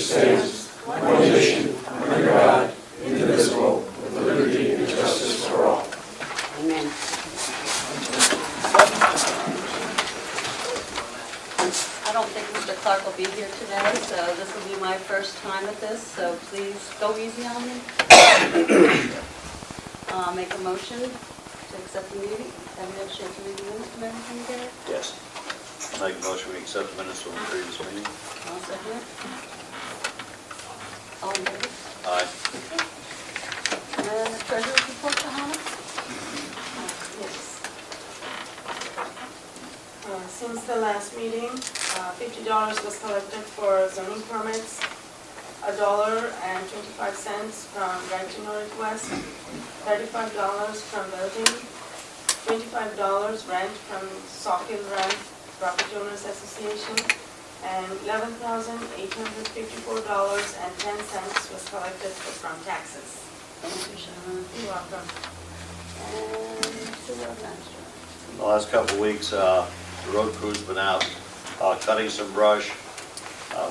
stands, one nation, under God, indivisible, with liberty and justice for all. Amen. I don't think Mr. Clark will be here today, so this will be my first time at this, so please go easy on me. Make a motion to accept the meeting. Have you had a chance to read the minutes and everything there? Yes. I'll make a motion we accept the minutes from the previous meeting. I'll second it. All in favor? Aye. And the treasurer's report, Hannah? Yes. Since the last meeting, $50 was collected for zoning permits, $1.25 from renting request, $35 from building, $25 rent from Sawkill Rent Property Owners Association, and $11,854.10 was collected from taxes. Thank you, Sharon. You're welcome. And Supervisors. The last couple of weeks, the road crew's been out cutting some brush.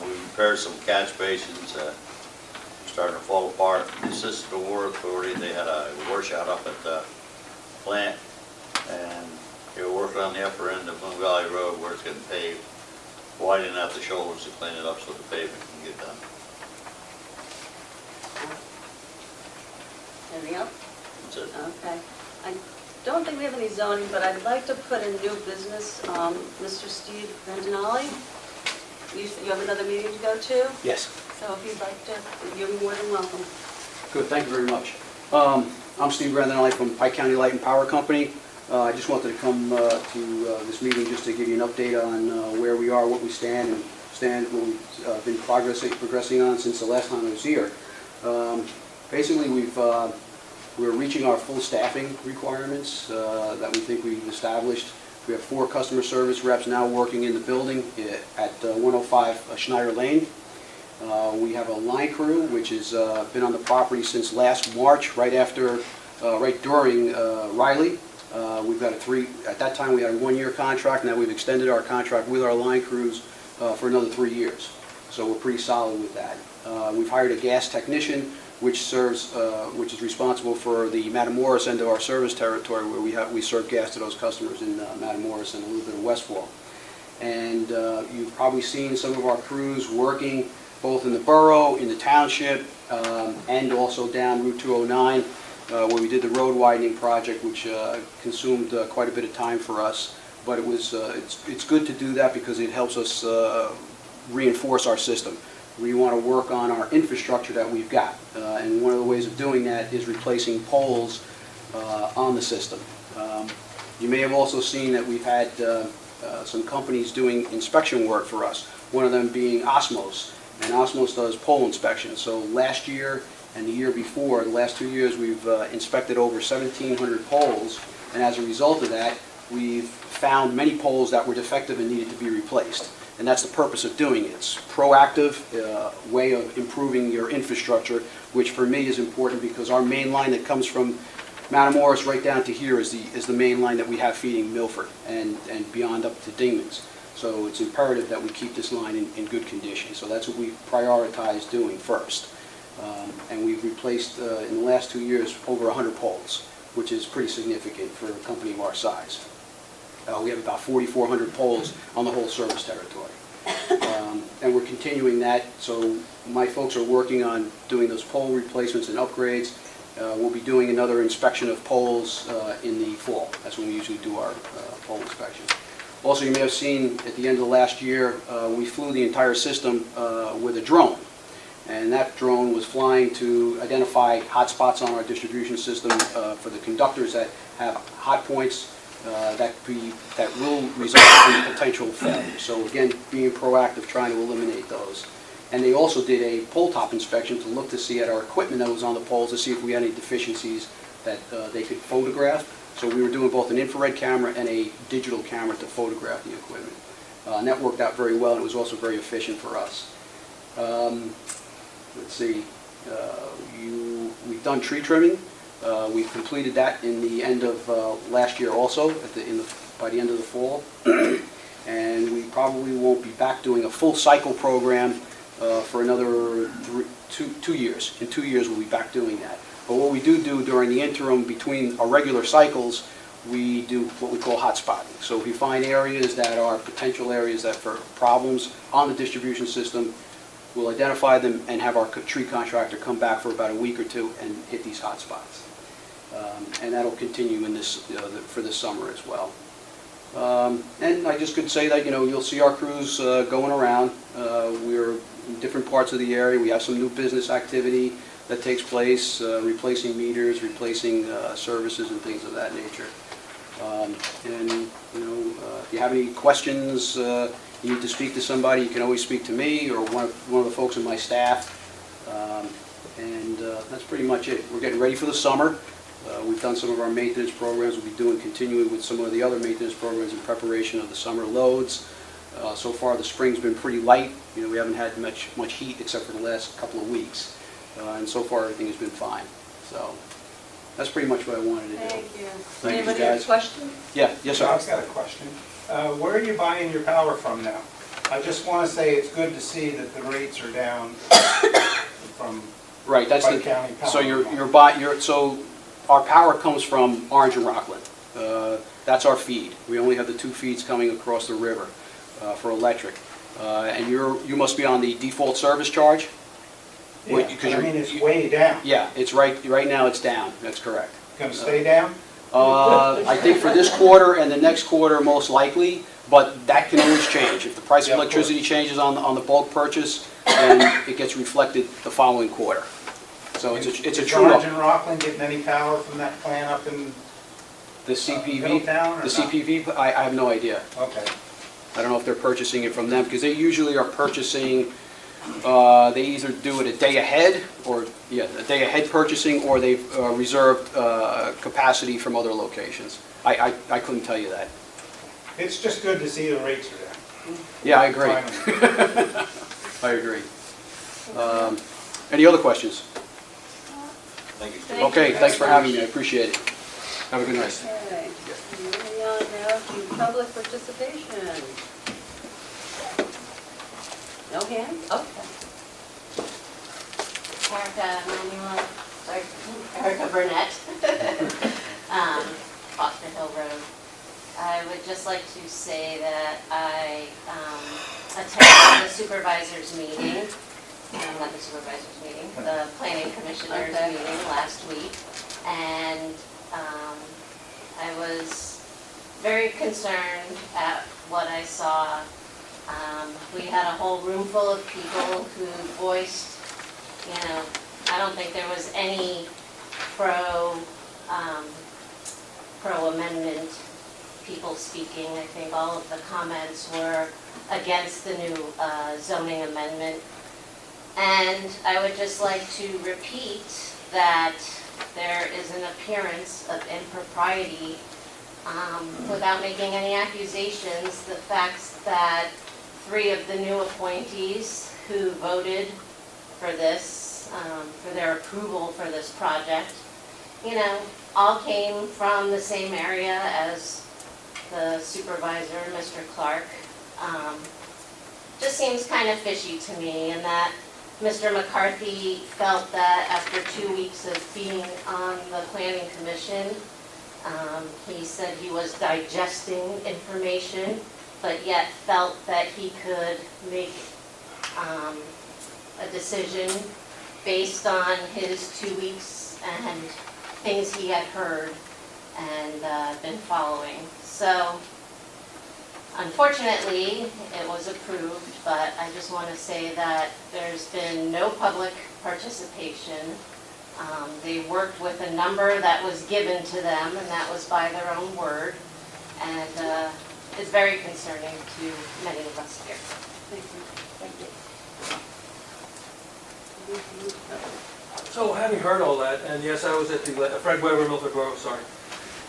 We repaired some catch basins, starting to fall apart. The Assistant Water Authority, they had a washout up at the plant, and they were working on the upper end of Moon Valley Road where it's getting paved, widening out the shoulders to clean it up so the pavement can get done. Anything else? That's it. Okay. I don't think we have any zoning, but I'd like to put in new business, Mr. Steve Vendinelli. You have another meeting to go to, Yes. so if you'd like to, you're more than welcome. Good, thank you very much. I'm Steve Brandonelli from Pike County Light and Power Company. I just wanted to come to this meeting just to give you an update on where we are, what we stand, and what we've been progressing on since the last time I was here. Basically, we're reaching our full staffing requirements that we think we've established. We have 4 customer service reps now working in the building at 105 Schneider Lane. We have a line crew which has been on the property since last March, right during Riley. We've got at that time we had a 1-year contract. Now we've extended our contract with our line crews for another 3 years. So we're pretty solid with that. We've hired a gas technician which is responsible for the Matamoros end of our service territory, where we serve gas to those customers in Matamoros and a little bit of Westfall. And you've probably seen some of our crews working both in the borough, in the township, and also down Route 209, where we did the road widening project, which consumed quite a bit of time for us. But it's good to do that because it helps us reinforce our system. We want to work on our infrastructure that we've got, and one of the ways of doing that is replacing poles on the system. You may have also seen that we've had some companies doing inspection work for us, one of them being Osmos, and Osmos does pole inspections. So last year and the year before, the last 2 years, we've inspected over 1,700 poles, and as a result of that, we've found many poles that were defective and needed to be replaced. And that's the purpose of doing it. It's a proactive way of improving your infrastructure, which for me is important because our main line that comes from Matamoros right down to here is the main line that we have feeding Milford and beyond up to Dingman's. So it's imperative that we keep this line in good condition. So that's what we prioritize doing first. And we've replaced, in the last 2 years, over 100 poles, which is pretty significant for a company of our size. We have about 4,400 poles on the whole service territory. And we're continuing that, so my folks are working on doing those pole replacements and upgrades. We'll be doing another inspection of poles in the fall. That's when we usually do our pole inspections. Also, you may have seen at the end of last year, we flew the entire system with a drone. And that drone was flying to identify hot spots on our distribution system for the conductors that have hot points that will result in potential failure. So again, being proactive, trying to eliminate those. And they also did a pole top inspection to look to see at our equipment that was on the poles to see if we had any deficiencies that they could photograph. So we were doing both an infrared camera and a digital camera to photograph the equipment. And that worked out very well, and it was also very efficient for us. Let's see, we've done tree trimming. We've completed that in the end of last year also, by the end of the fall. And we probably won't be back doing a full cycle program for another 2 years. In 2 years, we'll be back doing that. But what we do during the interim between our regular cycles, we do what we call hot spotting. So if we find areas that are potential areas that for problems on the distribution system, we'll identify them and have our tree contractor come back for about a week or two and hit these hot spots. And that'll continue in this, for this summer as well. And I just could say that, you'll see our crews going around. We're in different parts of the area. We have some new business activity that takes place, replacing meters, replacing services and things of that nature. And, if you have any questions, you need to speak to somebody, you can always speak to me or one of the folks in my staff. And that's pretty much it. We're getting ready for the summer. We've done some of our maintenance programs. We'll be continuing with some of the other maintenance programs in preparation of the summer loads. So far, the spring's been pretty light. We haven't had much heat except for the last couple of weeks. And so far, everything has been fine. So that's pretty much what I wanted to do. Thank you. Thank you, Anybody have guys. a question? Yeah, yes, sir. I've got a question. Where are you buying your power from now? I just want to say it's good to see that the rates are down from Right, that's Pike County Power. so so our power comes from Orange and Rockland. That's our feed. We only have the 2 feeds coming across the river for electric. And you must be on the default service charge? Yeah, Because I mean, it's way down. Yeah, it's right now it's down, that's correct. Going to stay down? I think for this quarter and the next quarter most likely, but that can always change. If the price of Yeah, of electricity changes on the bulk purchase, then it gets reflected the following quarter. So it's a Is true Orange up. and Rockland getting any power from that plant up in The CPV, Middletown or the not? CPV, I have no idea. Okay. I don't know if they're purchasing it from them, because they usually are purchasing, they either do it a day ahead, or, a day ahead purchasing, or they've reserved capacity from other locations. I couldn't tell you that. It's just good to see the rates are down. Yeah, I agree. Finally. I agree. Any other questions? Thank you. Thank you Okay, very thanks for much. having me, I appreciate it. Have a good night. Okay, moving on now to public participation. No hands? Okay. Erica Burnett, Foster Hill Road. I would just like to say that I attended the supervisors meeting, not the supervisors meeting, the planning commissioners meeting last week, and I was very concerned at what I saw. We had a whole room full of people who voiced, I don't think there was any pro-amendment people speaking. I think all of the comments were against the new zoning amendment. And I would just like to repeat that there is an appearance of impropriety. Without making any accusations, the facts that 3 of the new appointees who voted for this, for their approval for this project, all came from the same area as the supervisor, Mr. Clark. Just seems kind of fishy to me, and that Mr. McCarthy felt that after 2 weeks of being on the planning commission, he said he was digesting information, but yet felt that he could make a decision based on his 2 weeks and things he had heard and been following. So unfortunately, it was approved, but I just want to say that there's been no public participation. They worked with a number that was given to them, and that was by their own word, and it's very concerning to many of us here. Thank you. Thank you. So having heard all that, and yes, I was at the, Fred Weber, Milford Borough, sorry.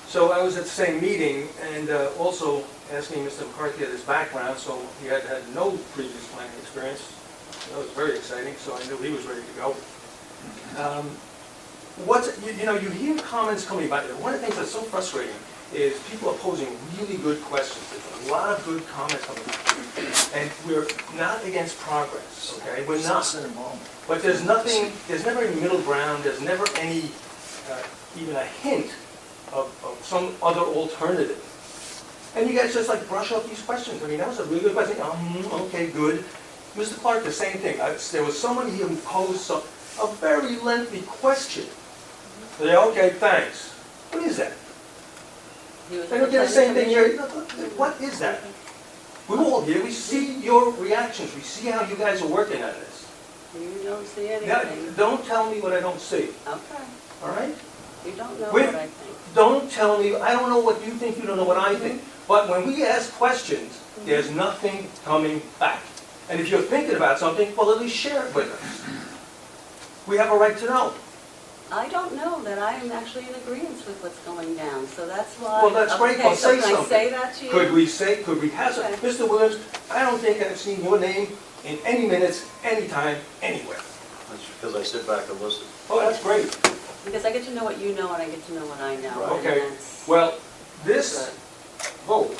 So I was at the same meeting and also asking Mr. McCarthy at his background, so he had had no previous planning experience. That was very exciting, so I knew he was ready to go. You hear comments coming back. One of the things that's so frustrating is people are posing really good questions. There's a lot of good comments coming out. And we're not against progress, okay? We're not. But there's nothing, there's never any middle ground, there's never any, even a hint of some other alternative. And you guys just like brush off these questions. I mean, that was a really good question. Okay, good. Mr. Clark, the same thing. There was someone here who posed a very lengthy question. They, okay, thanks. What is that? He was They don't get the same thing planning here. What is that? We're all here. We see your reactions. We see how you guys are working on this. commission. You don't see Now, anything. don't tell me what I don't see, Okay, all right? you don't know Wait. what I think. Don't tell me, I don't know what you think, you don't know what I think. But when we ask questions, there's nothing coming back. And if you're thinking about something, well, at least share it with us. We have a right to know. I don't know that I am actually in agreement with what's going down, so that's why. Well, that's great. Okay, Well, so say can I something. say that to you? Could we have some, Okay. Mr. Williams, I don't think I've seen your name in any minutes, anytime, anywhere. That's because I sit back and listen. Oh, that's great. Because I get to know what you know and I get to know what I know. Right. and Okay. that's- Well, this vote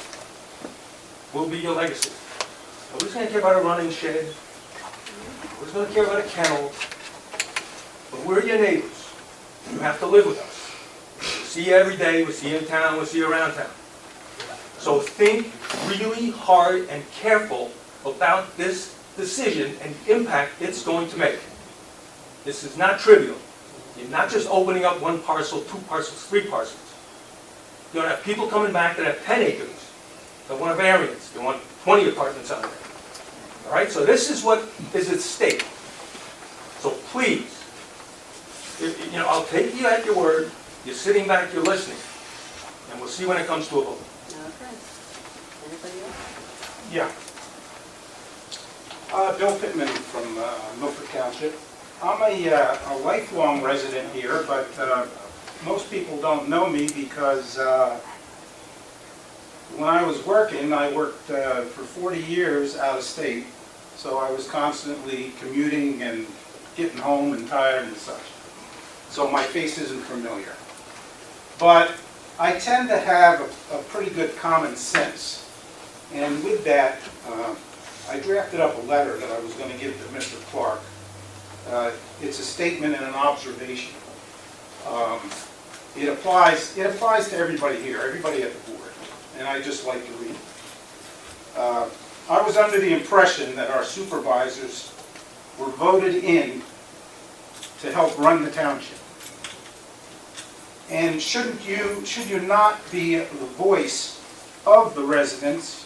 will be your legacy. Nobody's gonna care about a running shed. Nobody's gonna care about a kennel. But we're your neighbors. You have to live with us. We see you every day, we see you in town, we see you around town. So think really hard and careful about this decision and the impact it's going to make. This is not trivial. You're not just opening up one parcel, two parcels, three parcels. You're gonna have people coming back that have 10 acres, that want a variance, they want 20 apartments on there. All right, so this is what is at stake. So please, you know, I'll take you at your word, you're sitting back, you're listening, and we'll see when it comes to a vote. Okay. Anybody else? Yeah. Bill Pittman from Milford Township. I'm a lifelong resident here, but most people don't know me because when I was working, I worked for 40 years out of state, so I was constantly commuting and getting home and tired and such. So my face isn't familiar. But I tend to have a pretty good common sense. And with that, I drafted up a letter that I was going to give to Mr. Clark. It's a statement and an observation. It applies to everybody here, everybody at the board, and I just like to read it. I was under the impression that our supervisors were voted in to help run the township. And should you not be the voice of the residents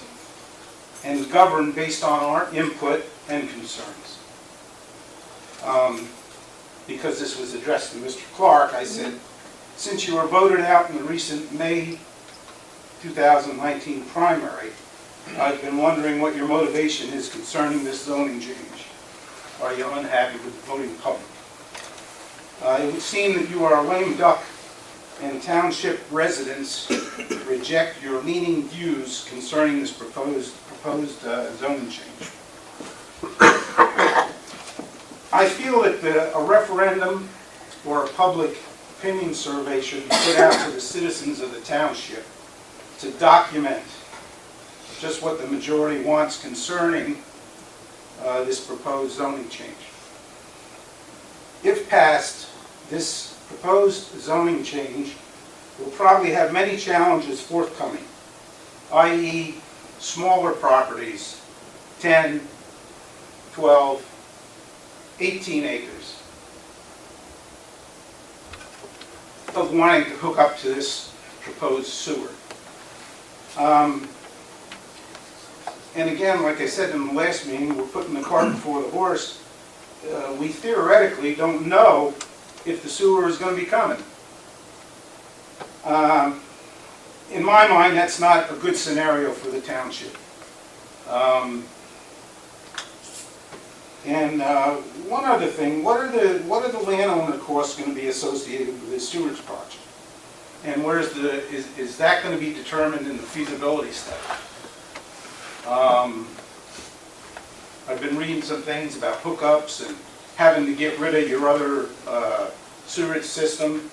and govern based on our input and concerns? Because this was addressed to Mr. Clark, I said, since you were voted out in the recent May 2019 primary, I've been wondering what your motivation is concerning this zoning change. Are you unhappy with the voting public? It would seem that you are a lame duck and township residents reject your leaning views concerning this proposed zoning change. I feel that a referendum or a public opinion survey should be put out to the citizens of the township to document just what the majority wants concerning this proposed zoning change. If passed, this proposed zoning change will probably have many challenges forthcoming, i.e. smaller properties, 10, 12, 18 acres, of wanting to hook up to this proposed sewer. And again, like I said in the last meeting, we're putting the cart before the horse. We theoretically don't know if the sewer is going to be coming. In my mind, that's not a good scenario for the township. And one other thing, what are the landowner costs going to be associated with this sewage project? And where's is that going to be determined in the feasibility study? I've been reading some things about hookups and having to get rid of your other sewage system.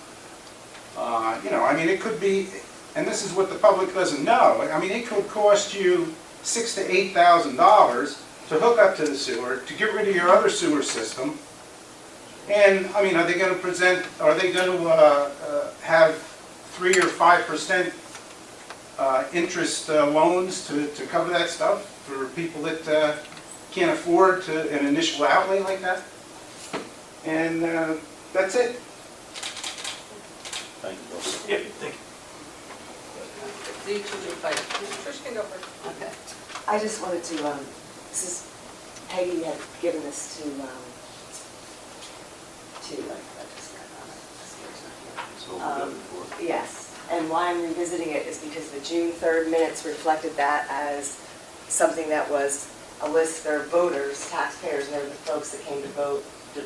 You know, I mean, it could be, and this is what the public doesn't know, I mean, it could cost you $6,000 to $8,000 to hook up to the sewer, to get rid of your other sewer system. And, I mean, are they going to have 3 or 5% interest loans to cover that stuff for people that can't afford an initial outlay like that? And that's it. Thank you, Bill. Yeah, thank you. You two will fight. Trish can go first. Okay. I just wanted to, this is, Peggy had given this to, I just got on it. So we've done it before. Yes, and why I'm revisiting it is because the June 3rd minutes reflected that as something that was a list, their voters, taxpayers, and they're the folks that came to vote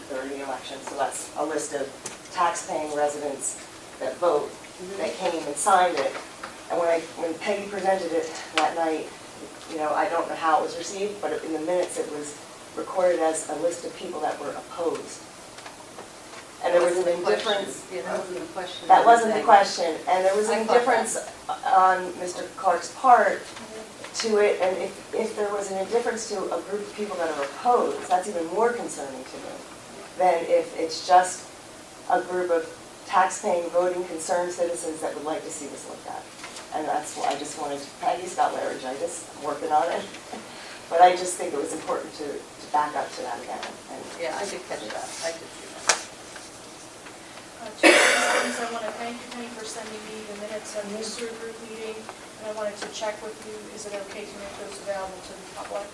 during the election. So that's a list of tax-paying residents that vote, that came and signed it. And when Peggy presented it that night, you know, I don't know how it was received, but in the minutes it was recorded as a list of people that were opposed. And there was an indifference. Yeah, that wasn't the question. That wasn't the question, and there was an I thought indifference on Mr. Clark's part to it, and if there was an indifference to a group of people that are opposed, that's even more concerning to me than if it's just a group of tax-paying, voting, concerned citizens that would like to see this looked at. And that's why I just wanted, Peggy's got laryngitis, I'm working on it, but I just think it was important to back up to that again. And Yeah, I did catch that. I did see that. Two things. I want to thank you, Penny, for sending me the minutes of the sewer group meeting, and I wanted to check with you, is it okay to make those available to the public?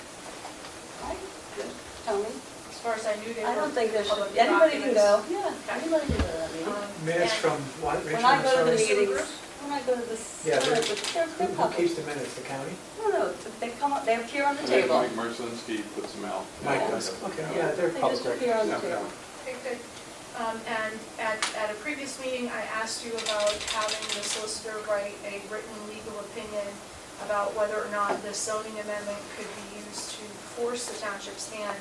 Right, good. Tony? As far as I knew, they were I don't think there should, public anybody can go. documents. Yeah, anybody can go to that meeting. Minutes And from what, When Rachel? I go to the I'm sorry? meetings, when I go to the, Yeah, they're- they're Who public. keeps the minutes, the county? No, they come up, they appear on the table. Mike Mercelinski puts them out. Mike does, okay, yeah, they're They public just appear records. on the table. Okay, good. And at a previous meeting, I asked you about having the solicitor write a written legal opinion about whether or not this zoning amendment could be used to force the township's hand.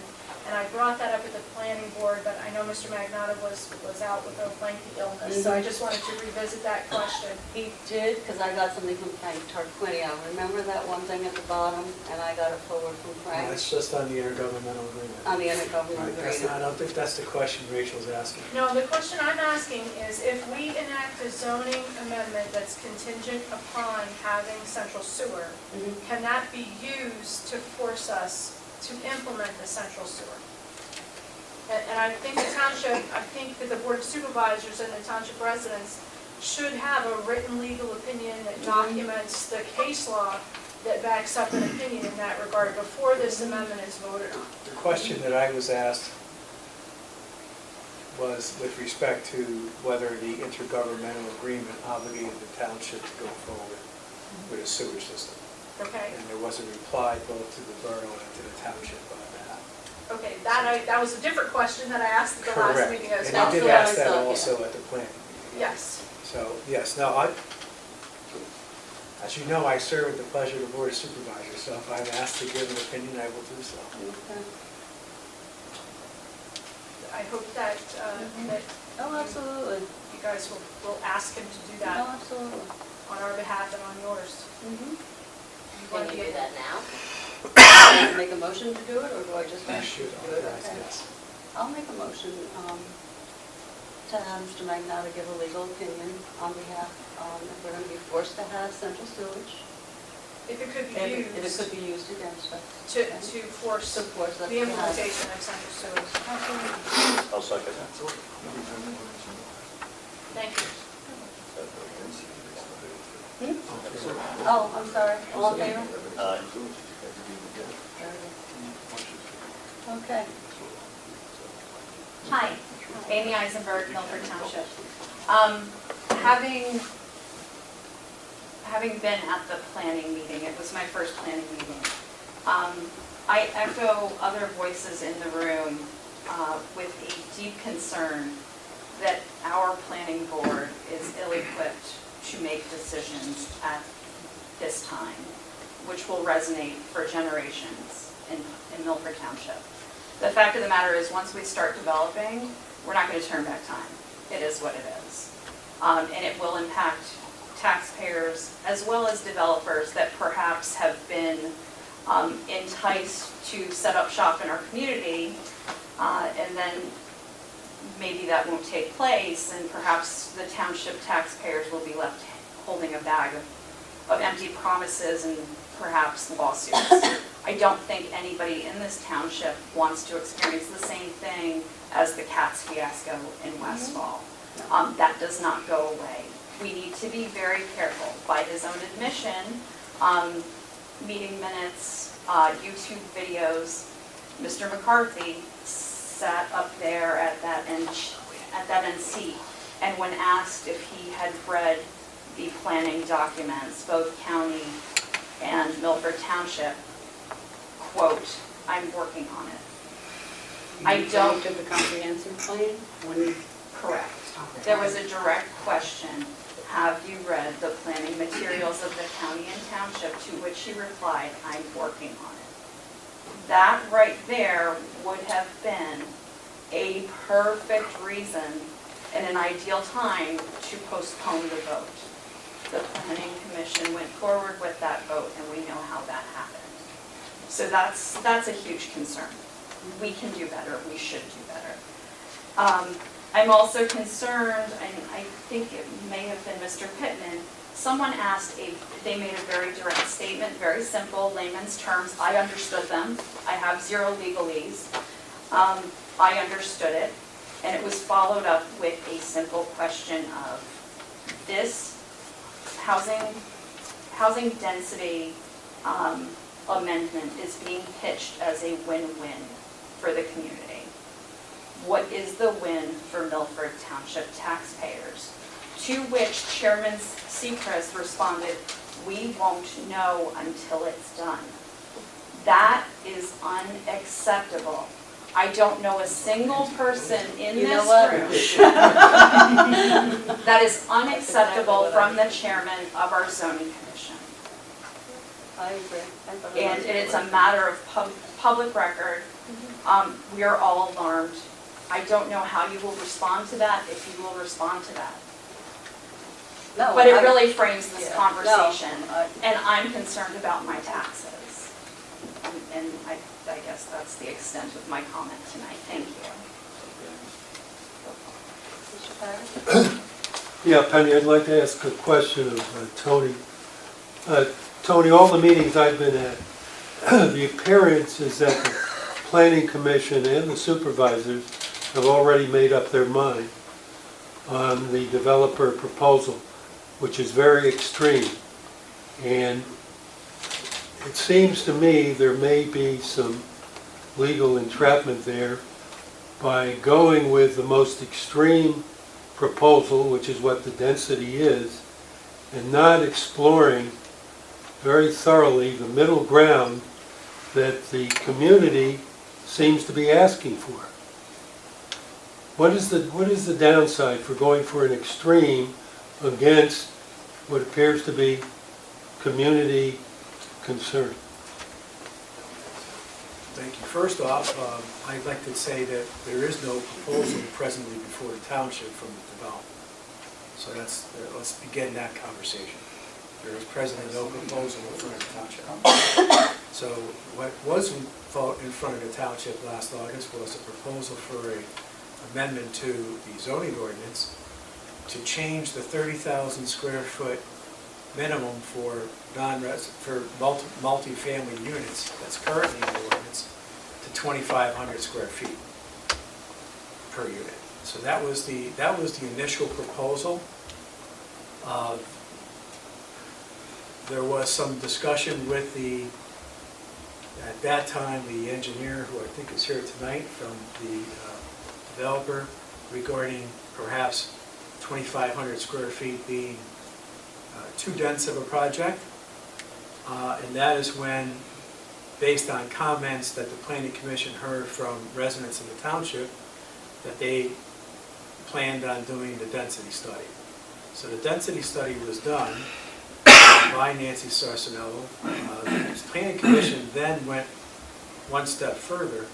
And I brought that up at the planning board, but I know Mr. Magnotta was out with a lengthy illness, so I just wanted to revisit that question. He did, because I got something from Frank Tarquinio. Remember that one thing at the bottom? And I got a forward from Frank It's just on the intergovernmental agreement. on the intergovernmental Right, that's not, I agreement. don't think that's the question Rachel's asking. No, the question I'm asking is if we enact a zoning amendment that's contingent upon having central sewer, Mhm. can that be used to force us to implement the central sewer? And I think the township, I think that the board of supervisors and the township residents should have a written legal opinion that documents the case law that backs up an opinion in that regard before this amendment is voted on. The question that I was asked was with respect to whether the intergovernmental agreement obligated the township to go forward with a sewer system. Okay? And there was a reply both to the borough and to the township on that. Okay, that was a different question that I asked at the last Correct. meeting as And well. I did That's what I ask that thought, yeah. also at the planning meeting. Yes. So, yes, no, as you know, I serve at the pleasure of the Board of Supervisors, so if I'm asked to give an opinion, I will do so. Okay. I hope that, that Oh, absolutely. you guys will ask him to do Oh, that absolutely. on our behalf and on yours. Mhm. Can you do that now? Do I make a motion to do it, or do I just? I should do it? authorize Okay. this. I'll make a motion to have Mr. Magnotta give a legal opinion on behalf, if we're going to be forced to have central sewage. If it could be If it used could be used against us. to force To force us the to have. implementation of central sewage. I'll second that. Thank you. Oh, I'm sorry. All in favor? Aye. Okay. Hi, Amy Eisenberg, Milford Township. Having been at the planning meeting, it was my first planning meeting. I echo other voices in the room with a deep concern that our planning board is ill-equipped to make decisions at this time, which will resonate for generations in Milford Township. The fact of the matter is, once we start developing, we're not going to turn back time. It is what it is. And it will impact taxpayers as well as developers that perhaps have been enticed to set up shop in our community, and then maybe that won't take place, and perhaps the township taxpayers will be left holding a bag of empty promises and perhaps lawsuits. I don't think anybody in this township wants to experience the same thing as the Cats fiasco in Westfall. That does not go away. We need to be very careful. By his own admission, meeting minutes, YouTube videos, Mr. McCarthy sat up there at that end seat, and when asked if he had read the planning documents, both county and Milford Township, quote, "I'm working on it." I don't. To the comprehensive plan? Correct. There was a direct question, have you read the planning materials of the county and township, to which he replied, "I'm working on it." That right there would have been a perfect reason and an ideal time to postpone the vote. The planning commission went forward with that vote, and we know how that happened. So that's a huge concern. We can do better, we should do better. I'm also concerned, and I think it may have been Mr. Pittman, someone asked, they made a very direct statement, very simple, layman's terms. I understood them. I have zero legalese. I understood it, and it was followed up with a simple question of, this housing density amendment is being pitched as a win-win for the community. What is the win for Milford Township taxpayers? To which Chairman Seacrest responded, "We won't know until it's done." That is unacceptable. I don't know a single person in this room. That is unacceptable from the chairman of our zoning commission. I agree. And it's a matter of public record. We are all alarmed. I don't know how you will respond to that, if you will respond to that. No, But it I- really frames this Yeah, conversation, no, I- and I'm concerned about my taxes. And I guess that's the extent of my comment tonight. Thank you. Mr. Carter? Yeah, Penny, I'd like to ask a question of Tony. Tony, all the meetings I've been at, the appearance is that the Planning Commission and the supervisors have already made up their mind on the developer proposal, which is very extreme. And it seems to me there may be some legal entrapment there by going with the most extreme proposal, which is what the density is, and not exploring very thoroughly the middle ground that the community seems to be asking for. What is the downside for going for an extreme against what appears to be community concern? Thank you. First off, I'd like to say that there is no proposal presently before the township from the developer. So let's begin that conversation. There is presently no proposal in front of the township. So what was in front of the township last August was a proposal for an amendment to the zoning ordinance to change the 30,000 square foot minimum for multi-family units that's currently in the ordinance to 2,500 square feet per unit. So that was the initial proposal. There was some discussion with at that time, the engineer, who I think is here tonight, from the developer, regarding perhaps 2,500 square feet being too dense of a project. And that is when, based on comments that the Planning Commission heard from residents in the township, that they planned on doing the density study. So the density study was done by Nancy Sarcinello. The Planning Commission then went one step further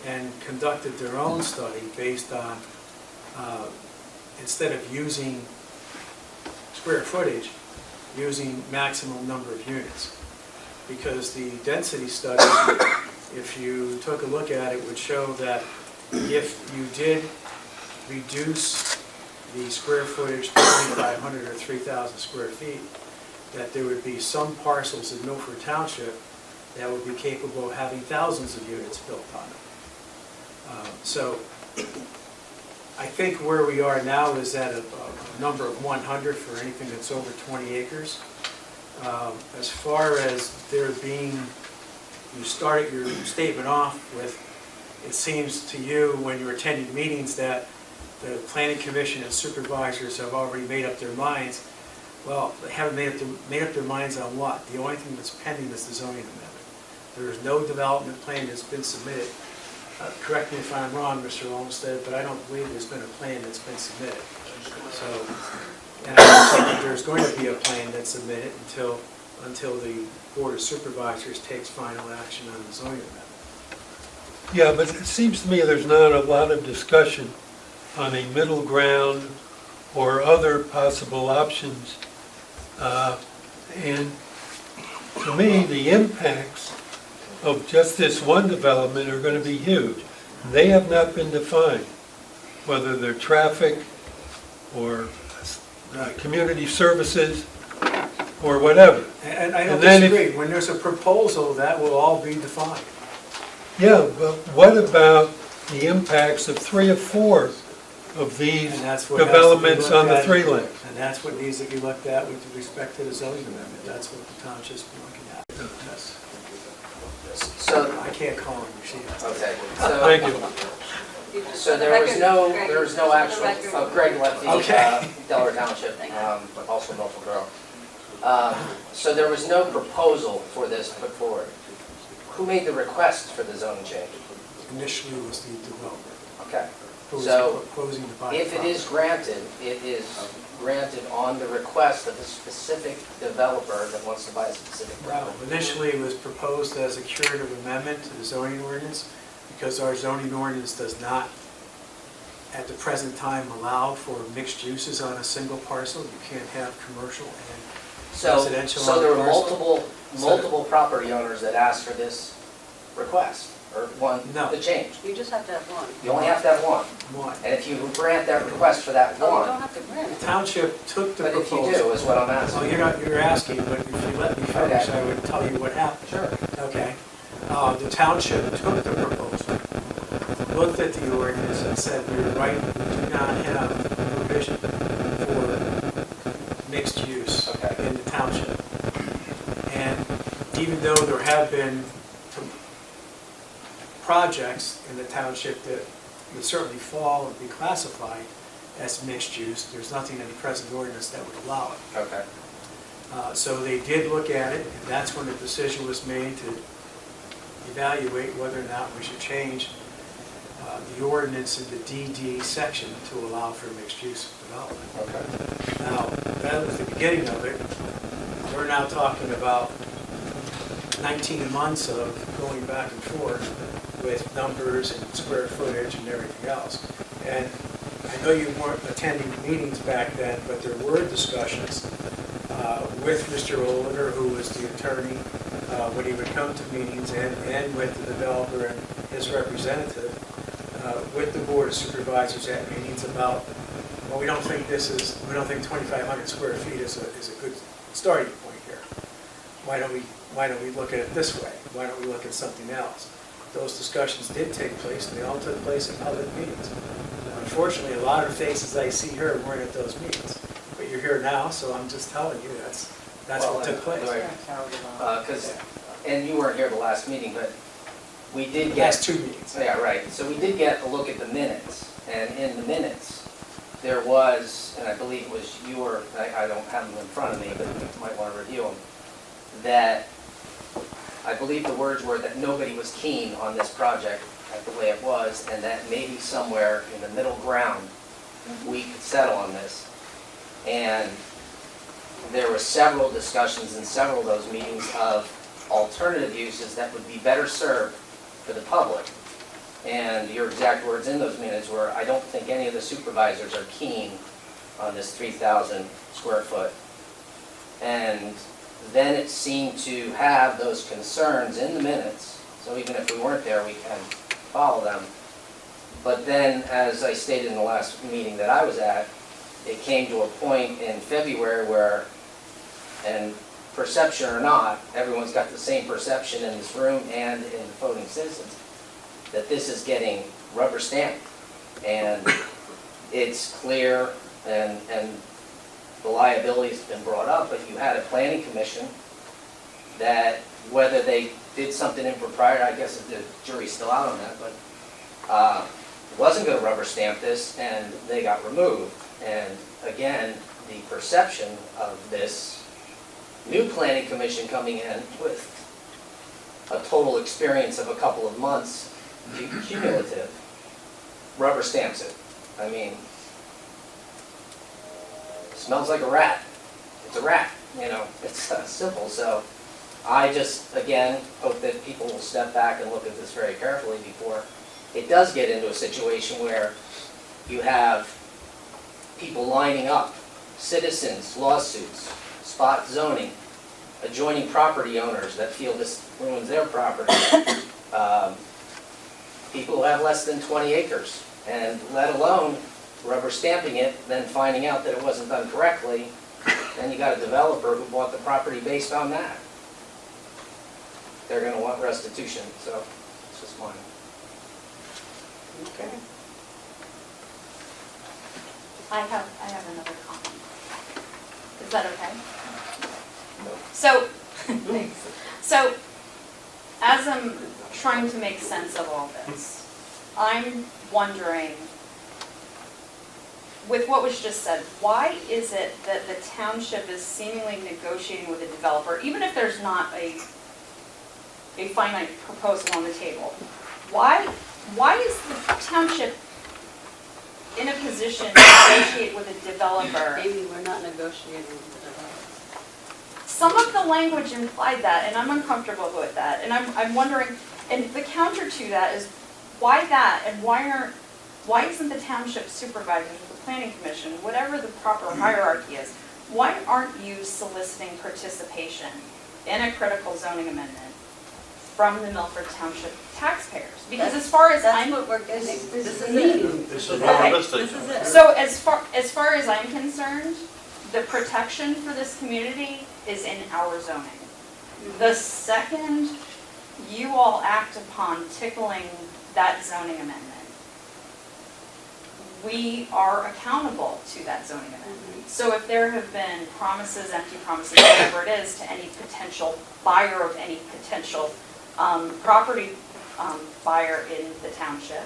and conducted their own study based on, instead of using square footage using maximum number of units. Because the density study, if you took a look at it, would show that if you did reduce the square footage to 2,500 or 3,000 square feet, that there would be some parcels in Milford Township that would be capable of having thousands of units built on them. So I think where we are now is at a number of 100 for anything that's over 20 acres. As far as there being, you started your statement off with, it seems to you when you're attending meetings that the planning commission and supervisors have already made up their minds. Well, they haven't made up their minds on what? The only thing that's pending is the zoning amendment. There is no development plan that's been submitted. Correct me if I'm wrong, Mr. Olmsted, but I don't believe there's been a plan that's been submitted. So, and I don't think that there's going to be a plan that's submitted until the Board of Supervisors takes final action on the zoning amendment. Yeah, but it seems to me there's not a lot of discussion on a middle ground or other possible options. And to me, the impacts of just this one development are going to be huge. They have not been defined, whether they're traffic or community services or whatever. And I don't And then disagree. When there's a proposal, that will all be defined. Yeah, but what about the impacts of 3 or 4 of these And that's what has to be developments looked on the at. 3 lanes? And that's what needs to be looked at with respect to the zoning amendment. That's what the township's been looking at. That's- So, I can't call him, you see. okay, Thank you. so there was no actual, Greg Lefty, Okay. Delaware Township, but also Milford Borough. So there was no proposal for this put forward. Who made the request for the zoning change? Initially was the developer Okay, who was So, proposing to buy the if it is granted, it is granted on the request of a specific developer that wants to buy a specific Well, property. initially, it was proposed as a curative amendment to the zoning ordinance, because our zoning ordinance does not, at the present time, allow for mixed uses on a single parcel. You can't have commercial and residential on So there a were parcel. multiple property owners that asked for this request, or No. the change. You just have to have one. You only have to have one. One. And if you grant that request for that Oh, you one, don't have to grant The it. township took the but if you proposal. do, is what I'm Well, asking. you're asking, but if you let me finish, Okay. I would tell you what happened. Sure. Okay. The township took the proposal, looked at the ordinance and said, you're right, we do not have provision for mixed use Okay. in the township. And even though there have been projects in the township that would certainly fall and be classified as mixed use, there's nothing in the present ordinance that would allow it. Okay. So they did look at it, and that's when the decision was made to evaluate whether or not we should change the ordinance in the DD section to allow for mixed-use development. Okay. Now, that was the beginning of it. We're now talking about 19 months of going back and forth with numbers and square footage and everything else. And I know you weren't attending meetings back then, but there were discussions with Mr. Oliver, who was the attorney, when he would come to meetings, and with the developer and his representative, with the Board of Supervisors at meetings about, well, we don't think 2,500 square feet is a good starting point here. Why don't we look at it this way? Why don't we look at something else? Those discussions did take place, and they all took place in public meetings. Unfortunately, a lot of the faces I see here weren't at those meetings. But you're here now, so I'm just telling you, that's what took place. Because, and you weren't here the last meeting, but we did Last get, 2 meetings. yeah, right. So we did get a look at the minutes, and in the minutes, there was, and I believe it was your, I don't have them in front of me, but you might want to review them, that I believe the words were that nobody was keen on this project the way it was, and that maybe somewhere in the middle ground, we could settle on this. And there were several discussions in several of those meetings of alternative uses that would be better served for the public. And your exact words in those minutes were, I don't think any of the supervisors are keen on this 3,000 square foot. And then it seemed to have those concerns in the minutes, so even if we weren't there, we can follow them. But then, as I stated in the last meeting that I was at, it came to a point in February where, and perception or not, everyone's got the same perception in this room and in the voting citizens, that this is getting rubber stamped. And it's clear, and the liability's been brought up, but you had a planning commission that, whether they did something impropriety, I guess the jury's still out on that, but wasn't going to rubber stamp this, and they got removed. And again, the perception of this new planning commission coming in with a total experience of a couple of months, cumulative, rubber stamps it. I mean, smells like a rat. It's a rat, you know, it's simple. So I just, again, hope that people will step back and look at this very carefully before it does get into a situation where you have people lining up, citizens, lawsuits, spot zoning, adjoining property owners that feel this ruins their property, people who have less than 20 acres, and let alone rubber stamping it, then finding out that it wasn't done correctly, then you got a developer who bought the property based on that. They're going to want restitution, so it's just mine. Okay. I have another comment. Is that okay? No. So, as I'm trying to make sense of all this, I'm wondering, with what was just said, why is it that the township is seemingly negotiating with a developer, even if there's not a finite proposal on the table? Why is the township in a position to negotiate with a developer? Maybe we're not negotiating with the developer. Some of the language implied that, and I'm uncomfortable with that. And I'm wondering, and the counter to that is, why that, and why isn't the township supervisors with the planning commission, whatever the proper hierarchy is, why aren't you soliciting participation in a critical zoning amendment from the Milford Township taxpayers? Because as far as That's I'm... what we're getting. This is it. This is Okay. This is it. So as far as I'm concerned, the protection for this community is in our zoning. The second you all act upon tickling that zoning amendment, we are accountable to that zoning amendment. So if there have been promises, empty promises, whatever it is, to any potential buyer of any potential property buyer in the township,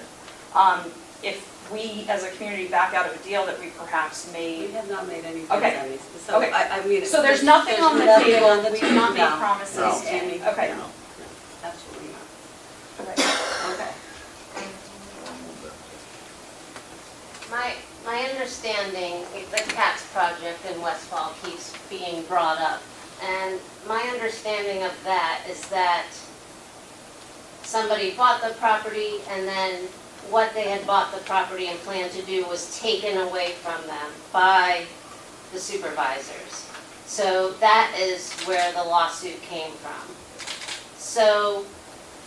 if we as a community back out of a deal that we perhaps We made, have not made any deals Okay. on these. So Okay. I mean. so there's nothing on the nothing table, on the we have not made table. promises No. to any, okay. No, absolutely not. Okay. My understanding, the CATS project in Westfall keeps being brought up. And my understanding of that is that somebody bought the property and then what they had bought the property and planned to do was taken away from them by the supervisors. So that is where the lawsuit came from. So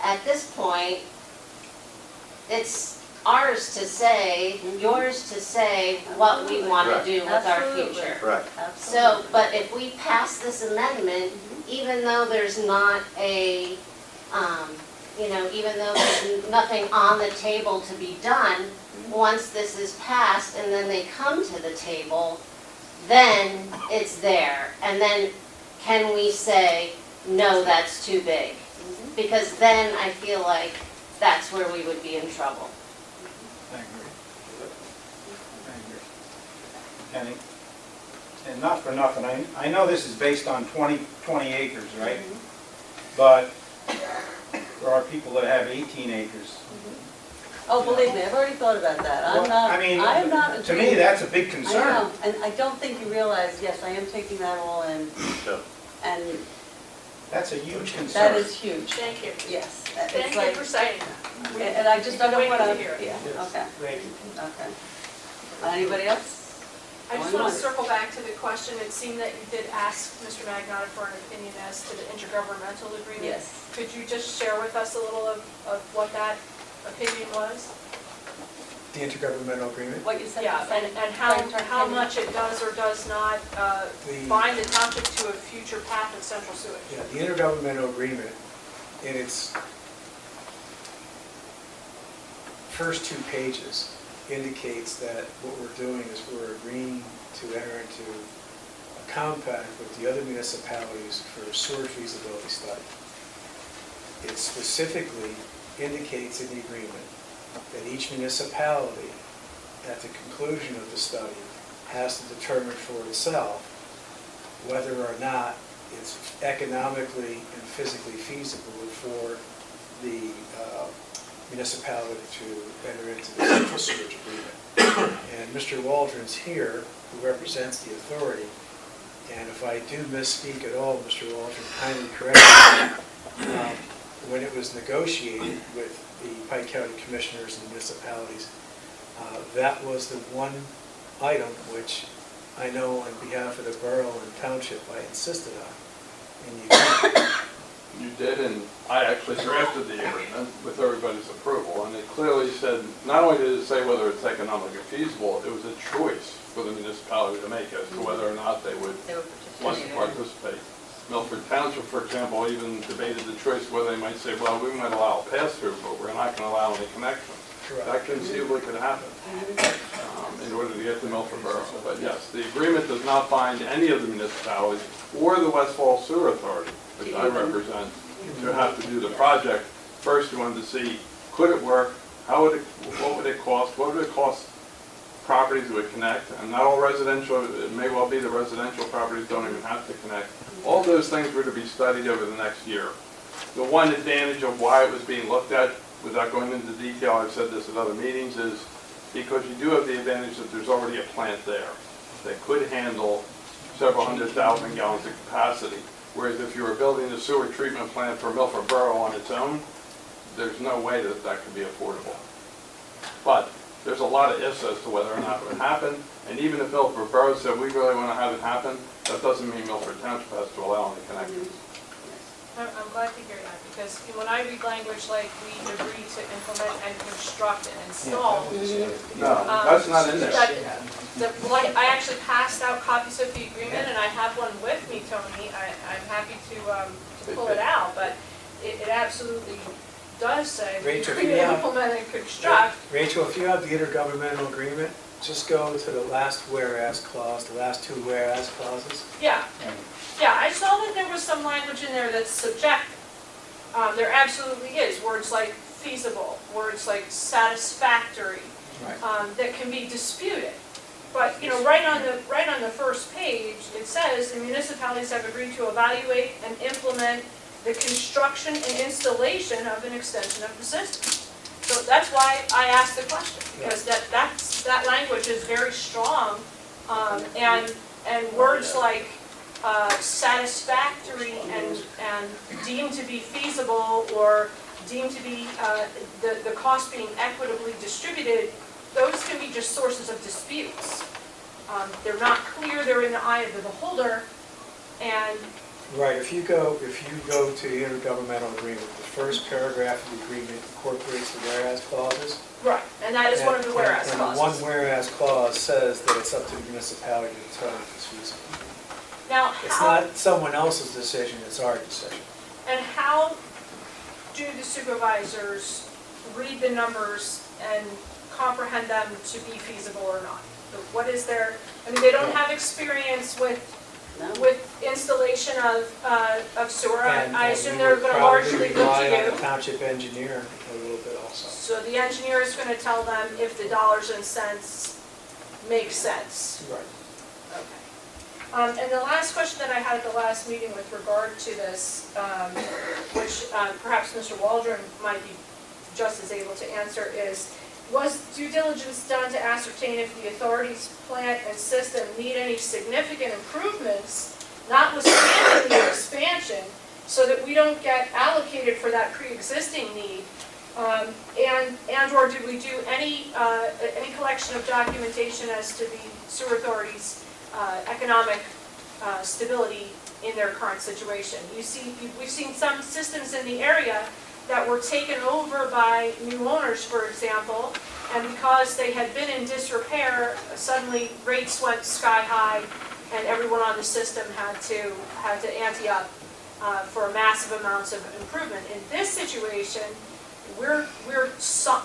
at this point, it's ours to say, yours to say what we want to do with our Absolutely. future. Correct. So, but if we pass this amendment, even though there's not a, even though there's nothing on the table to be done, once this is passed and then they come to the table, then it's there. And then can we say, no, that's too big? Because then I feel like that's where we would be in trouble. I agree. Kenny? And not for nothing, I know this is based on 20 acres, right? But there are people that have 18 acres. Oh, believe me, I've already thought about that. I'm Well, not, I mean, I'm not. to me, that's a big I concern. know, and I don't think you realize, yes, I am taking that all in, So, and That's a huge concern. that is huge. Thank you. Yes. Thank It's you like, for saying that. and I just don't Waiting want to to, hear it. yeah, okay, Thank you. okay. Anybody else? I just want to circle back to the question. It seemed that you did ask Mr. Magnotta for an opinion as to the intergovernmental agreement. Yes. Could you just share with us a little of what that opinion was? The intergovernmental agreement? What you said. Yeah, and how much it does or does not bind the township to a future path of central sewage? Yeah, the intergovernmental agreement, in its first 2 pages, indicates that what we're doing is we're agreeing to enter into a compact with the other municipalities for a sewer feasibility study. It specifically indicates in the agreement that each municipality, at the conclusion of the study, has to determine for itself whether or not it's economically and physically feasible for the municipality to enter into the central sewage agreement. And Mr. Waldron's here, who represents the authority, and if I do misspeak at all, Mr. Waldron kindly correct me. When it was negotiated with the Pike County Commissioners and municipalities, that was the one item which I know on behalf of the borough and township I insisted on. And You did, and I actually drafted the agreement with everybody's approval, and it clearly said, not only did it say whether it's economically feasible, it was a choice for the municipality to make as to whether or not they would want to participate. Milford Township, for example, even debated the choice whether they might say, well, we might allow a pass-through, but we're not going to allow any connection. That conceivably could happen in order to get to Milford Borough. But yes, the agreement does not bind any of the municipalities or the West Falls Sewer Authority, which I represent, to have to do the project. First, we wanted to see, could it work? What would it cost? What would it cost properties that would connect? And not all residential, it may well be the residential properties don't even have to connect. All those things were to be studied over the next year. The one advantage of why it was being looked at, without going into detail, I've said this at other meetings, is because you do have the advantage that there's already a plant there that could handle several 100,000 gallons of capacity. Whereas if you were building a sewer treatment plant for Milford Borough on its own, there's no way that that could be affordable. But there's a lot of ifs as to whether or not it would happen. And even if Milford Borough said we really want to have it happen, that doesn't mean Milford Township has to allow any connections. I'm glad to hear that, because when I read language like we agree to implement and construct and install. No, that's not in there. Well, I actually passed out copies of the agreement, and I have one with me, Tony. I'm happy to pull it out, but it absolutely does say we Rachel, agree to implement and construct. Rachel, if you have the intergovernmental agreement, just go to the last whereas clause, the last 2 whereas clauses. Yeah. Yeah, I saw that there was some language in there that's subjective. There absolutely is, words like feasible, words like satisfactory, that can be disputed. But, you know, right on the first page, it says the municipalities have agreed to evaluate and implement the construction and installation of an extension of the system. So that's why I asked the question, because that language is very strong, and words like satisfactory and deemed to be feasible, or deemed to be the cost being equitably distributed, those can be just sources of disputes. They're not clear, they're in the eye of the beholder, and Right, if you go to the intergovernmental agreement, the first paragraph of the agreement incorporates the whereas clauses. right, and that is one of the whereas And clauses. the one whereas clause says that it's up to the municipality to determine if it's feasible. Now, It's how, not someone else's decision, it's our decision. and how do the supervisors read the numbers and comprehend them to be feasible or not? What is their, I mean, they don't have experience with installation of sewer. And I assume we they're would going to probably largely look rely to on you. the township engineer a little bit also. So the engineer is going to tell them if the dollars and cents make sense. Right. Okay. And the last question that I had at the last meeting with regard to this, which perhaps Mr. Waldron might be just as able to answer, is, was due diligence done to ascertain if the authority's plant and system need any significant improvements, notwithstanding the expansion, so that we don't get allocated for that pre-existing need And/or did we do any collection of documentation as to the sewer authority's economic stability in their current situation? We've seen some systems in the area that were taken over by new owners, for example, and because they had been in disrepair, suddenly rates went sky high, and everyone on the system had to ante up for massive amounts of improvement. In this situation, we're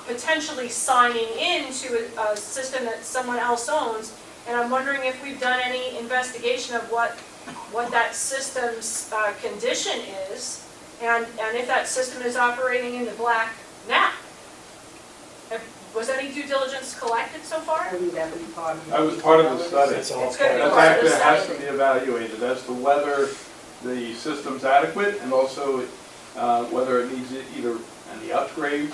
potentially signing into a system that someone else owns, and I'm wondering if we've done any investigation of what that system's condition is, and if that system is operating in the black now. Was any due diligence collected so far? That was part of the study. It's going to be That part of the actually has study. to be evaluated as to whether the system's adequate and also whether it needs either any upgrades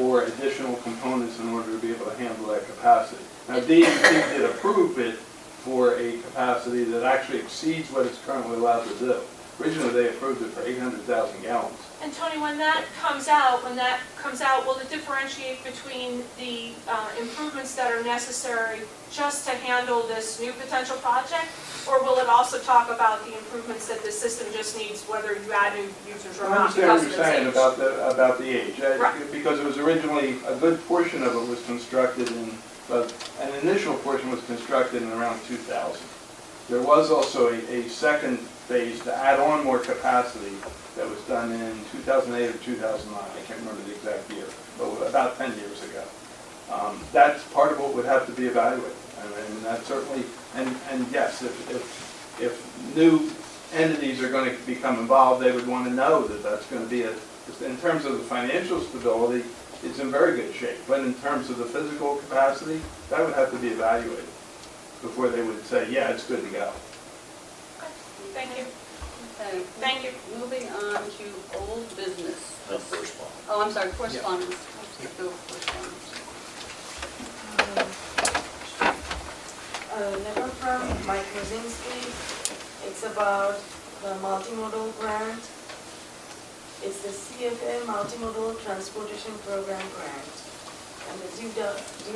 or additional components in order to be able to handle that capacity. Now, DEP did approve it for a capacity that actually exceeds what it's currently allowed to do. Originally, they approved it for 800,000 gallons. And Tony, when that comes out, will it differentiate between the improvements that are necessary just to handle this new potential project? Or will it also talk about the improvements that the system just needs, whether you add new users or I not understand what because you're of saying its age? about the age. Right. Because it was originally, a good portion of it was constructed in, an initial portion was constructed in around 2000. There was also a second phase to add on more capacity that was done in 2008 or 2009. I can't remember the exact year, but about 10 years ago. That's part of what would have to be evaluated. And that certainly, and yes, if new entities are going to become involved, they would want to know that that's going to be in terms of the financial stability, it's in very good shape. But in terms of the physical capacity, that would have to be evaluated before they would say, yeah, it's good to go. Thank you. Okay. Thank you. Moving on to old business. That's first one. Oh, I'm sorry, correspondence. Let's go with correspondence. A letter from Mike Rosinski. It's about the multimodal grant. It's the CFA Multimodal Transportation Program grant. And the due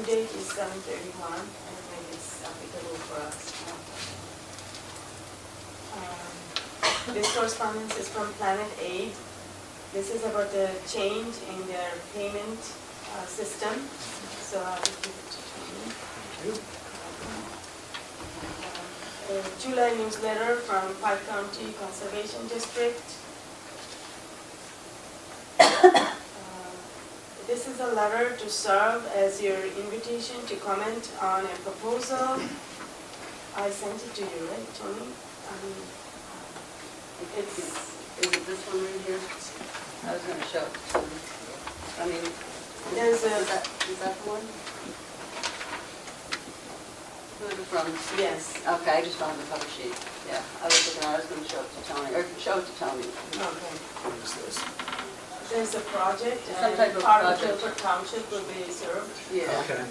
date is 7/31, and maybe it's applicable for us. This correspondence is from Planet Aid. This is about the change in their payment system. So I will give it to Tony. A July newsletter from Pike County Conservation District. This is a letter to serve as your invitation to comment on a proposal. I sent it to you, right, Tony? Is it this one right here? I was going to show it to you. I mean, There's a, is that the one? Who is it from? yes, Okay, I just found the cover sheet. Yeah, I was going to show it to Tony, or show it to Tony. okay. There's a project, Some and type of part of project. Milford Township will be served. Yeah. Okay.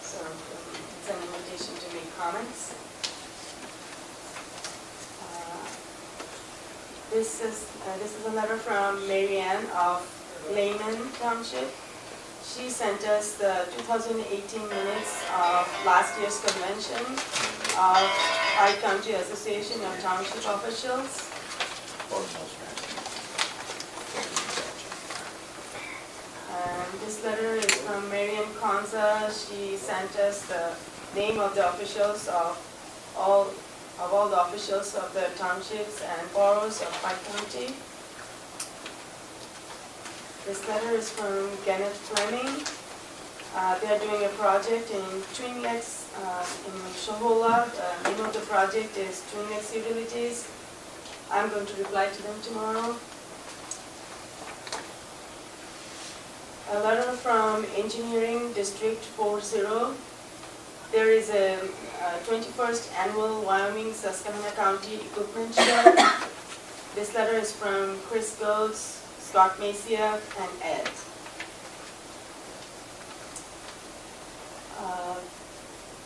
So it's an invitation to make comments. This is a letter from Mary Ann of Lehman Township. She sent us the 2018 minutes of last year's convention of Pike County Association of Township Officials. And this letter is from Marian Conza. She sent us the name of the officials of all the officials of the townships and boroughs of Pike County. This letter is from Kenneth Fleming. They are doing a project in Twin Lakes in Shohola. The name of the project is Twin Lakes Utilities. I'm going to reply to them tomorrow. A letter from Engineering District 40. There is a 21st Annual Wyoming Susquehanna County Equipment Show. This letter is from Chris Golds, Scott Macia, and Ed.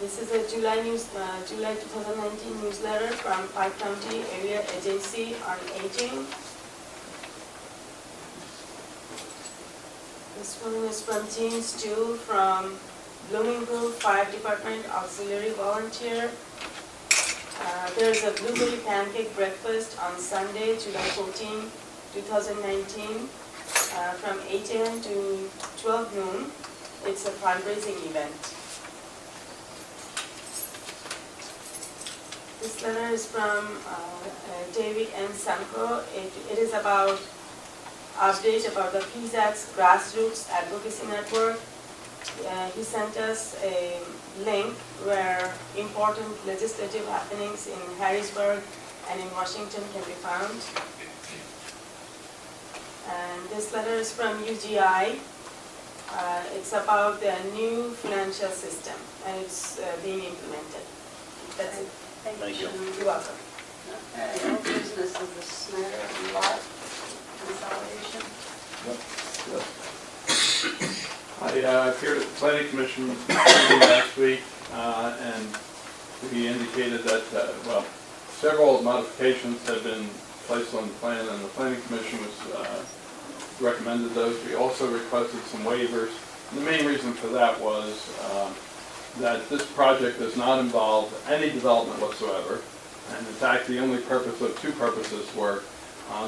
This is a July 2019 newsletter from Pike County Area Agency on Aging. This one is from Jean Stew from Blooming Grove Fire Department Auxiliary Volunteer. There's a blueberry pancake breakfast on Sunday, July 14, 2019, from 8 a.m. to 12 noon. It's a fundraising event. This letter is from David M. Sanko. It is about update about the PSAT's Grassroots Advocacy Network. He sent us a link where important legislative happenings in Harrisburg and in Washington can be found. And this letter is from UGI. It's about the new financial system and it's being implemented. That's it. Thank you. You're welcome. Okay, old business is the Snyder lot consolidation. I appeared at the planning commission meeting last week, and we indicated that, well, several modifications had been placed on the plan, and the planning commission was recommended those. We also requested some waivers. And the main reason for that was that this project does not involve any development whatsoever. And in fact, the only purpose of two purposes were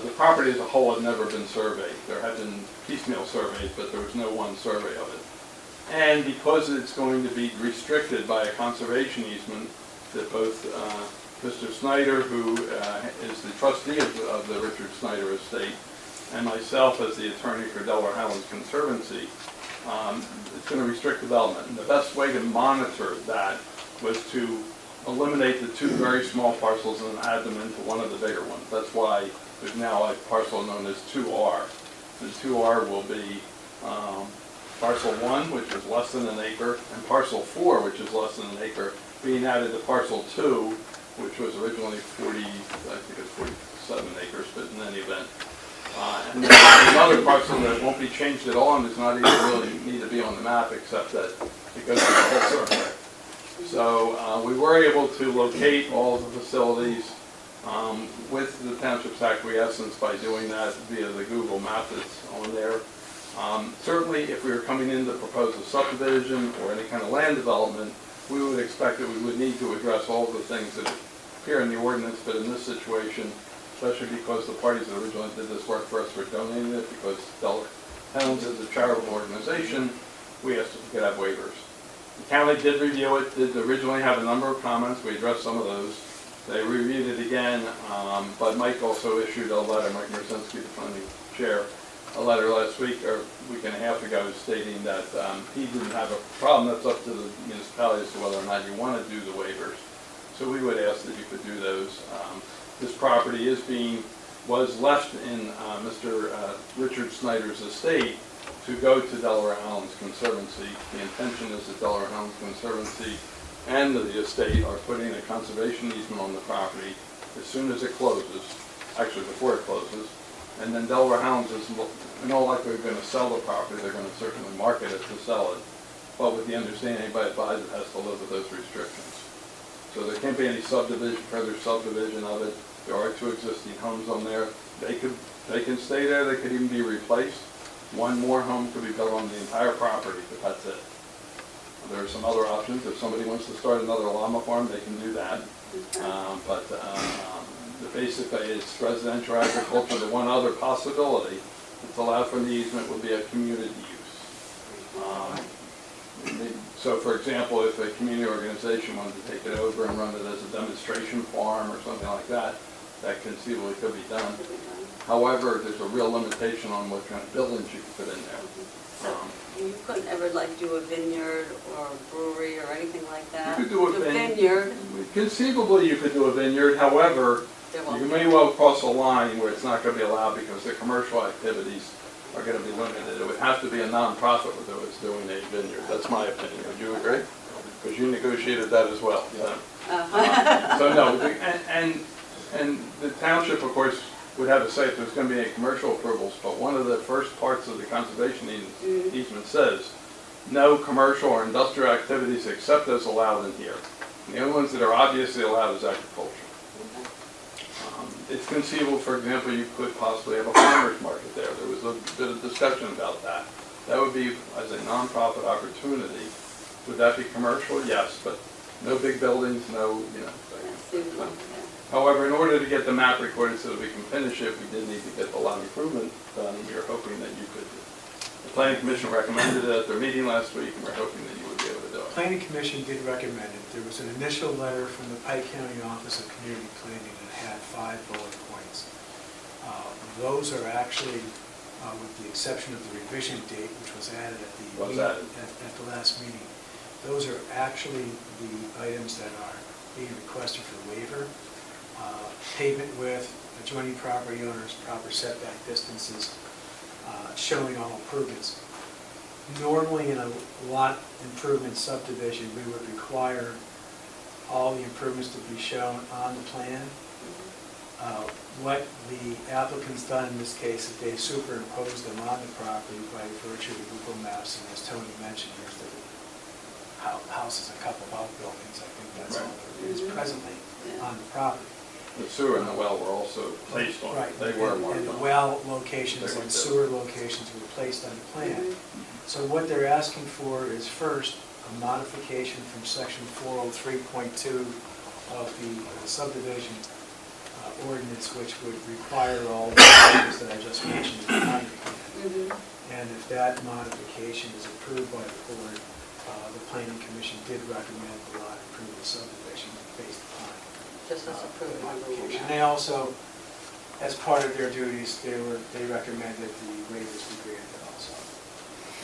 the property as a whole had never been surveyed. There had been piecemeal surveys, but there was no one survey of it. And because it's going to be restricted by a conservation easement that both Mr. Snyder, who is the trustee of the Richard Snyder estate, and myself as the attorney for Delaware Highlands Conservancy, it's going to restrict development. And the best way to monitor that was to eliminate the two very small parcels and add them into one of the bigger ones. That's why there's now a parcel known as 2R. The 2R will be parcel 1, which is less than an acre, and parcel 4, which is less than an acre, being added to parcel 2, which was originally 40, I think it's 47 acres, but in any event. And then there's another parcel that won't be changed at all and does not even really need to be on the map, except that it goes to the whole circle. So we were able to locate all of the facilities with the Township's acquiescence by doing that via the Google map that's on there. Certainly, if we were coming in to propose a subdivision or any kind of land development, we would expect that we would need to address all of the things that appear in the ordinance, but in this situation, especially because the parties that originally did this work for us were donating it, because Delaware Highlands is a charitable organization, we asked if we could have waivers. The county did review it, did originally have a number of comments, we addressed some of those. They reviewed it again, but Mike also issued a letter, Mike Merzinski, the planning chair, a letter last week, or a week and a half ago, stating that he didn't have a problem. That's up to the municipality as to whether or not you want to do the waivers. So we would ask that you could do those. This property was left in Mr. Richard Snyder's estate to go to Delaware Highlands Conservancy. The intention is that Delaware Highlands Conservancy and the estate are putting a conservation easement on the property as soon as it closes, actually before it closes. And then Delaware Highlands is in all likelihood going to sell the property. They're going to certainly market it to sell it, but with the understanding anybody that buys it has to live with those restrictions. So there can't be any subdivision, further subdivision of it. There are two existing homes on there. They can stay there. They could even be replaced. One more home could be built on the entire property, but that's it. There are some other options. If somebody wants to start another llama farm, they can do that. Basically, it's residential agriculture. The one other possibility that's allowed from the easement would be a community use. So, for example, if a community organization wanted to take it over and run it as a demonstration farm or something like that, that conceivably could be done. However, there's a real limitation on what kind of buildings you can put in there. You couldn't ever do a vineyard or a brewery or anything like that? You could do a vineyard. Conceivably, you could do a vineyard. However, There won't you be. may well cross a line where it's not going to be allowed because the commercial activities are going to be limited. It would have to be a nonprofit that was doing a vineyard. That's my opinion. Would you agree? Because you negotiated that as well. So no, and the township, of course, would have to say if there's going to be any commercial approvals, but one of the first parts of the conservation easement says, no commercial or industrial activities except as allowed in here. And the only ones that are obviously allowed is agriculture. It's conceivable, for example, you could possibly have a farmer's market there. There was a bit of discussion about that. That would be as a nonprofit opportunity. Would that be commercial? Yes, but no big buildings, no, you know. However, in order to get the map recorded so that we can finish it, we did need to get the lot improvement done, and we were hoping that you could. The planning commission recommended it at their meeting last week, and we're hoping that you would be able to do it. Planning Commission did recommend it. There was an initial letter from the Pike County Office of Community Planning that had 5 bullet points. Those are actually, with the exception of the revision date, which was added at the last meeting, those are actually the items that are being requested for waiver. Pavement width, adjoining property owners, proper setback distances, showing all improvements. Normally in a lot improvement subdivision, we would require all the improvements to be shown on the plan. What the applicant's done in this case is they superimposed them on the property by virtue of Google Maps, and as Tony mentioned, there's the houses, a couple of outbuildings, I think that's all there is presently on the property. The sewer and the well were also placed on it. They were marked on it. And the well locations and sewer locations were placed on the plan. So what they're asking for is first, a modification from section 403.2 of the subdivision ordinance, which would require all the things that I just mentioned in the boundary plan. And if that modification is approved by the board, the planning commission did recommend the lot improvement subdivision based upon Just as approved. modification. And they also, as part of their duties, they recommended the waivers be granted also.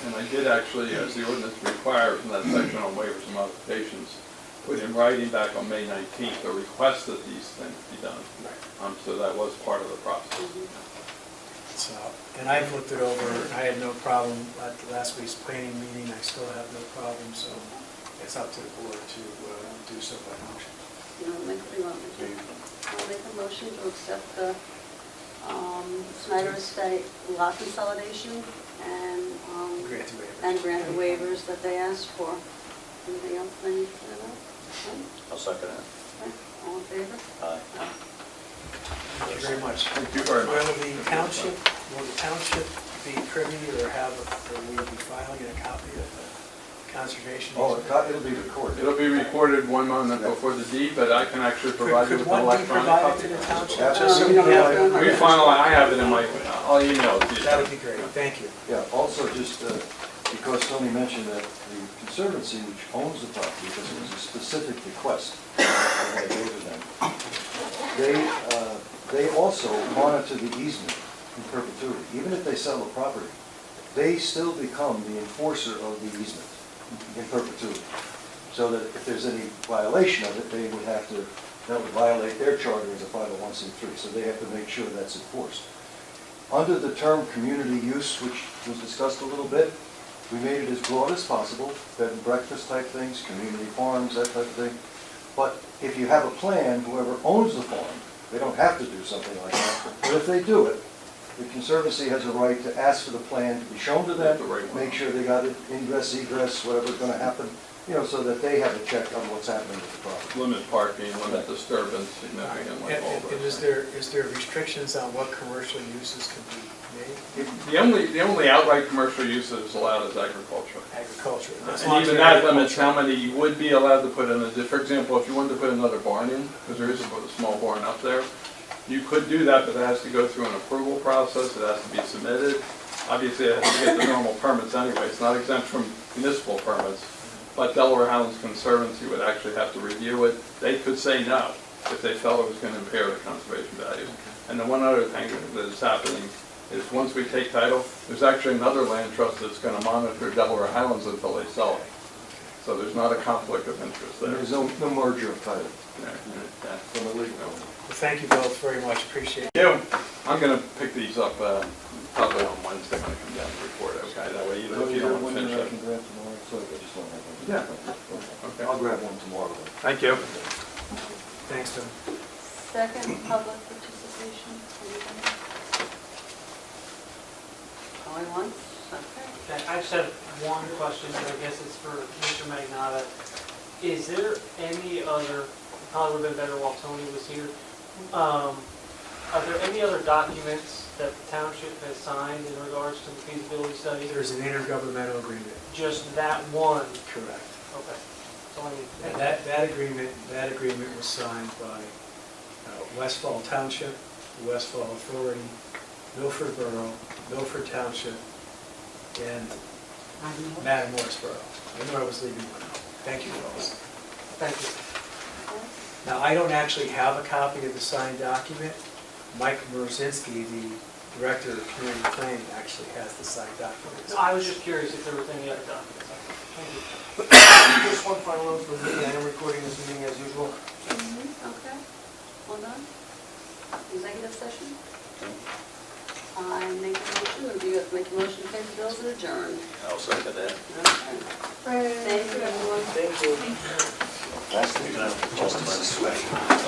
And I did actually, as the ordinance requires in that section on waivers and modifications, put in writing back on May 19th a request that these things be done. So that was part of the process. So, and I've looked it over, I had no problem at the last week's planning meeting, I still have no problem, so it's up to the board to do so by motion. You know, make what you want me to. I'll make a motion to accept the Snyder Estate lot consolidation and Grant the waivers. and grant the waivers that they asked for. Anything else I need to know? I'll second it. Okay, all in favor? Aye. Thank you very much. Thank you very much. Will the township be privy or will we be filing a copy of the conservation? Oh, easement? it'll be recorded. It'll be recorded 1 month before the deed, but I can actually provide you Could with an one be electronic provided copy. to the township? Yeah. Just so we have it? We finalize, I have it in my, I'll email it to you. That would be great, thank you. Yeah, also just because Tony mentioned that the Conservancy, which owns the property, because it was a specific request that I gave to them, they also monitor the easement in perpetuity. Even if they sell the property, they still become the enforcer of the easement in perpetuity. So that if there's any violation of it, they would have to, that would violate their charter as a 501c3, so they have to make sure that's enforced. Under the term community use, which was discussed a little bit, we made it as broad as possible, bed and breakfast type things, community farms, that type of thing. But if you have a plan, whoever owns the farm, they don't have to do something like that. But if they do it, the Conservancy has a right to ask for the plan to be shown to them, make sure they got it, ingress, egress, whatever's going to happen, you know, so that they have a check on what's happening with the property. Limit parking, limit disturbance significantly. all And those. is there restrictions on what commercial uses can be made? The only outright commercial use that is allowed is agriculture. Agriculture. And even that limits how many you would be allowed to put in for example, if you wanted to put another barn in, because there is a small barn up there, you could do that, but it has to go through an approval process, it has to be submitted. Obviously, it has to get the normal permits anyway, it's not exempt from municipal permits, but Delaware Highlands Conservancy would actually have to review it. They could say no if they felt it was going to impair the conservation value. And then one other thing that is happening is once we take title, there's actually another land trust that's going to monitor Delaware Highlands until they sell it. So there's not a conflict of interest there. There's no merger of title Yeah. from a legal. Well, thank you both very much, appreciate it. Yeah, I'm going to pick these up probably on Wednesday when I come down to report, okay? That way, even if you don't want to finish I it. can grab tomorrow, so I just don't have one. Yeah. Okay. I'll grab one tomorrow. Thank you. Thanks, Tim. Second, public participation. Anybody? Going once? Okay. I just have one question, and I guess it's for Mr. Magnotta. Is there any other, probably would have been better while Tony was here, Are there any other documents that the township has signed in regards to the feasibility study? There's an intergovernmental agreement. Just that one? Correct. Okay. So I mean, And that agreement was signed by Westfall Township, Westfall Authority, Milford Borough, Milford Township, and Matamoros Borough. I knew I was leaving one out. Thank you, folks. thank you. Now, I don't actually have a copy of the signed document. Mike Mrozinski, the Director of Community Planning, actually has the signed document. No, I was just curious if there was any other documents. Thank you. Just one final note for me, I am recording this meeting as usual. Okay, well done. Executive session? I make a motion, do you make a motion to pay the bills and adjourn? I'll second that. Okay. Thank you, everyone. Thank you. Just a minute.